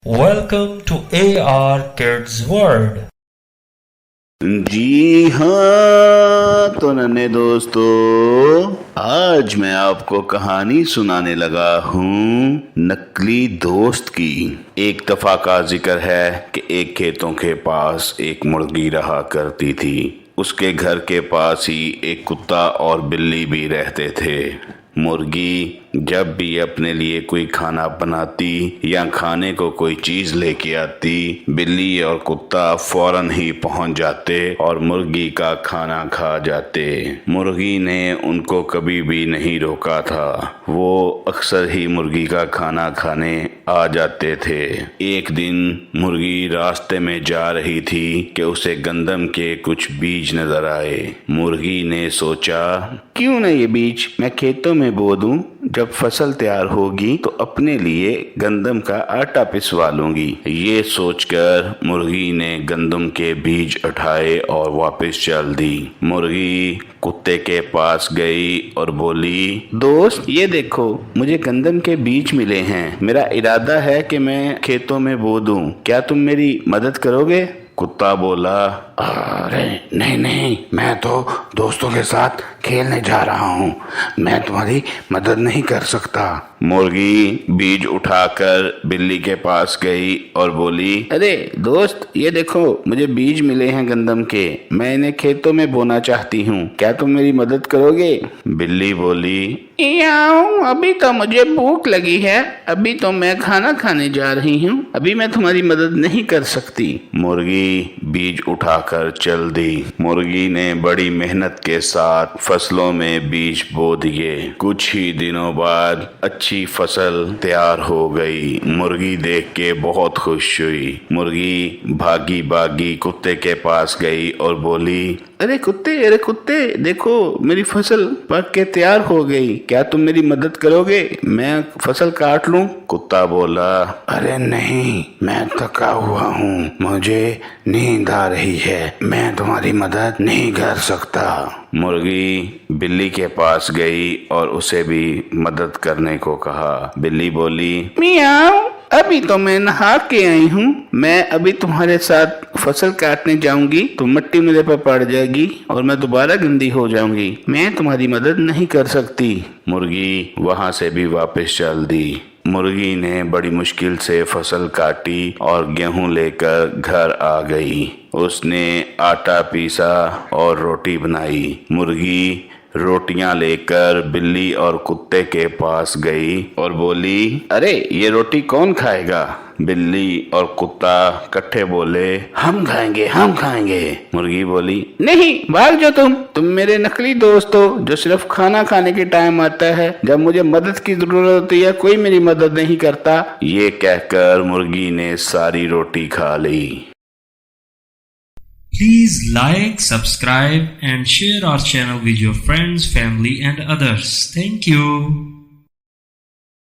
Welcome to AR Kids World. जी हाँ, तो नन्हे दोस्तों, आज मैं आपको कहानी सुनाने लगा हूँ नकली दोस्त की। एक दफा का जिक्र है कि एक खेतों के पास एक मुर्गी रहा करती थी। उसके घर के पास ही एक कुत्ता और बिल्ली भी रहते थे। मुर्गी जब भी अपने लिए कोई खाना बनाती या खाने को कोई चीज लेके आती, बिल्ली और कुत्ता फौरन ही पहुंच जाते और मुर्गी का खाना खा जाते। मुर्गी ने उनको कभी भी नहीं रोका था। वो अक्सर ही मुर्गी का खाना खाने आ जाते थे। एक दिन मुर्गी रास्ते में जा रही थी कि उसे गंदम के कुछ बीज नजर आए। मुर्गी ने सोचा, क्यों न ये बीज मैं खेतों में बो दूं, जब फसल तैयार होगी तो अपने लिए गंदम का आटा पिसवा लूंगी। ये सोचकर मुर्गी ने गंदम के बीज उठाए और वापस चल दी। मुर्गी कुत्ते के पास गई और बोली, दोस्त ये देखो, मुझे गंदम के बीज मिले हैं। मेरा इरादा है कि मैं खेतों में बो दूं, क्या तुम मेरी मदद करोगे? कुत्ता बोला, अरे नहीं नहीं, मैं तो दोस्तों के साथ खेलने जा रहा हूँ, मैं तुम्हारी मदद नहीं कर सकता। मुर्गी बीज उठाकर बिल्ली के पास गई और बोली, अरे दोस्त ये देखो, मुझे बीज मिले हैं गंदम के, मैं इन्हें खेतों में बोना चाहती हूँ, क्या तुम मेरी मदद करोगे? बिल्ली बोली, अभी तो मुझे भूख लगी है, अभी तो मैं खाना खाने जा रही हूँ, अभी मैं तुम्हारी मदद नहीं कर सकती। मुर्गी बीज उठाकर चल दी। मुर्गी ने बड़ी मेहनत के साथ फसलों में बीज बो दिए। कुछ ही दिनों बाद अच्छी फसल तैयार हो गई। मुर्गी देख के बहुत खुश हुई। मुर्गी भागी भागी कुत्ते के पास गई और बोली, अरे कुत्ते देखो, मेरी फसल पक के तैयार हो गई, क्या तुम मेरी मदद करोगे? मैं फसल काट लूं? कुत्ता बोला, अरे नहीं, मैं थका हुआ हूँ, मुझे नींद आ रही है, मैं तुम्हारी मदद नहीं कर सकता। मुर्गी बिल्ली के पास गई और उसे भी मदद करने को कहा। बिल्ली बोली, मियाऊ, अभी तो मैं नहा के आई हूँ, मैं अभी तुम्हारे साथ फसल काटने जाऊंगी तो मिट्टी मेरे पर पड़ जाएगी और मैं दोबारा गंदी हो जाऊंगी, मैं तुम्हारी मदद नहीं कर सकती। मुर्गी वहां से भी वापस चल दी। मुर्गी ने बड़ी मुश्किल से फसल काटी और गेहूं लेकर घर आ गई। उसने आटा पीसा और रोटी बनाई। मुर्गी रोटियां लेकर बिल्ली और कुत्ते के पास गई और बोली, अरे ये रोटी कौन खाएगा? बिल्ली और कुत्ता इकट्ठे बोले, हम खाएंगे। मुर्गी बोली, नहीं, भाग जाओ, तुम मेरे नकली दोस्त हो जो सिर्फ खाना खाने के टाइम आता है, जब मुझे मदद की जरूरत होती है कोई मेरी मदद नहीं करता। ये कहकर मुर्गी ने सारी रोटी खा ली। Please like, subscribe and share our channel with your friends, family and others. Thank you.